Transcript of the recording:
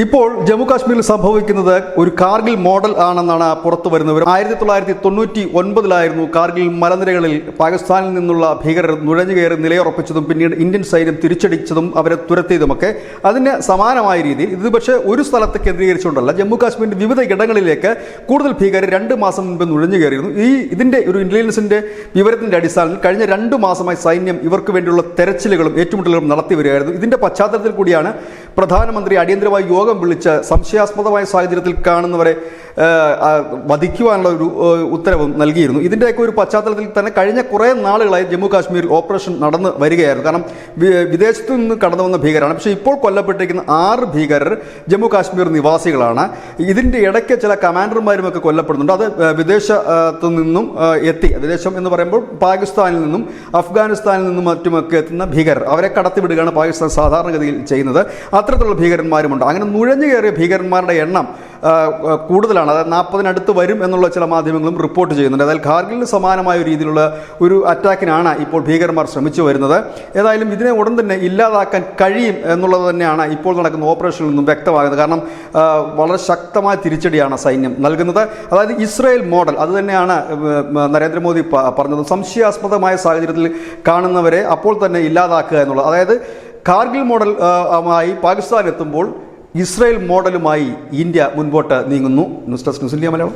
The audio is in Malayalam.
ഇപ്പോൾ ജമ്മു കാശ്മീരിൽ സംഭവിക്കുന്നത് ഒരു കാർഗിൽ മോഡൽ ആണെന്നാണ് പുറത്തു വരുന്നവർ. 1999 കാർഗിൽ മലനിരകളിൽ പാകിസ്ഥാനിൽ നിന്നുള്ള ഭീകരർ നുഴഞ്ഞു കയറി നിലയുറപ്പിച്ചതും പിന്നീട് ഇന്ത്യൻ സൈന്യം തിരിച്ചടിച്ചതും അവരെ തുരത്തിയതുമൊക്കെ അതിന് സമാനമായ രീതിയിൽ ഇത് പക്ഷേ ഒരു സ്ഥലത്ത് കേന്ദ്രീകരിച്ചുകൊണ്ടല്ല, ജമ്മു കാശ്മീരിന്റെ വിവിധ ഇടങ്ങളിലേക്ക് കൂടുതൽ ഭീകരർ 2 മാസം മുൻപ് നുഴഞ്ഞു കയറിയിരുന്നു. ഇതിന്റെ ഒരു ഇന്റലിജൻസിന്റെ വിവരത്തിന്റെ അടിസ്ഥാനത്തിൽ കഴിഞ്ഞ 2 മാസമായി സൈന്യം ഇവർക്ക് വേണ്ടിയുള്ള തെരച്ചിലുകളും ഏറ്റുമുട്ടലുകളും നടത്തി വരികയായിരുന്നു. ഇതിന്റെ പശ്ചാത്തലത്തിൽ കൂടിയാണ് പ്രധാനമന്ത്രി അടിയന്തരമായി യോഗം വിളിച്ച് സംശയാസ്പദമായ സാഹചര്യത്തിൽ കാണുന്നവരെ വധിക്കുവാനുള്ള ഒരു ഉത്തരവും നൽകിയിരുന്നു. ഇതിൻ്റെയൊക്കെ ഒരു പശ്ചാത്തലത്തിൽ തന്നെ കഴിഞ്ഞ കുറേ നാളുകളായി ജമ്മു കാശ്മീരിൽ ഓപ്പറേഷൻ നടന്ന് വരികയായിരുന്നു. കാരണം വിദേശത്തു നിന്ന് കടന്നു വന്ന ഭീകരരാണ്. പക്ഷേ ഇപ്പോൾ കൊല്ലപ്പെട്ടിരിക്കുന്ന 6 ഭീകരർ ജമ്മു കാശ്മീർ നിവാസികളാണ്. ഇതിൻ്റെ ഇടയ്ക്ക് ചില കമാൻഡർമാരുമൊക്കെ കൊല്ലപ്പെടുന്നുണ്ട്. അത് വിദേശത്തു നിന്നും എത്തി, വിദേശം എന്ന് പറയുമ്പോൾ പാകിസ്ഥാനിൽ നിന്നും അഫ്ഗാനിസ്ഥാനിൽ നിന്നും മറ്റുമൊക്കെ എത്തുന്ന ഭീകരർ, അവരെ കടത്തിവിടുകയാണ് പാകിസ്ഥാൻ സാധാരണഗതിയിൽ ചെയ്യുന്നത്. അത്തരത്തിലുള്ള ഭീകരന്മാരുമുണ്ട്. അങ്ങനെ നുഴഞ്ഞു കയറിയ ഭീകരന്മാരുടെ എണ്ണം കൂടുതലാണ്. അതായത് 40-നടുത്ത് വരും എന്നുള്ള ചില മാധ്യമങ്ങളും റിപ്പോർട്ട് ചെയ്യുന്നുണ്ട്. അതായത് കാർഗിലിന് സമാനമായ രീതിയിലുള്ള ഒരു അറ്റാക്കിനാണ് ഇപ്പോൾ ഭീകരന്മാർ ശ്രമിച്ചു വരുന്നത്. ഏതായാലും ഇതിനെ ഉടൻ തന്നെ ഇല്ലാതാക്കാൻ കഴിയും എന്നുള്ളത് തന്നെയാണ് ഇപ്പോൾ നടക്കുന്ന ഓപ്പറേഷനിൽ നിന്നും വ്യക്തമാകുന്നത്. കാരണം വളരെ ശക്തമായ തിരിച്ചടിയാണ് സൈന്യം നൽകുന്നത്. അതായത് ഇസ്രായേൽ മോഡൽ അത് തന്നെയാണ് നരേന്ദ്രമോദി പറഞ്ഞത്. സംശയാസ്പദമായ സാഹചര്യത്തിൽ കാണുന്നവരെ അപ്പോൾ തന്നെ ഇല്ലാതാക്കുക എന്നുള്ളത്. അതായത് കാർഗിൽ മോഡൽ ആയി പാകിസ്ഥാൻ എത്തുമ്പോൾ ഇസ്രായേൽ മോഡലുമായി ഇന്ത്യ മുൻപോട്ട് നീങ്ങുന്നു. News desk news India Malayalam.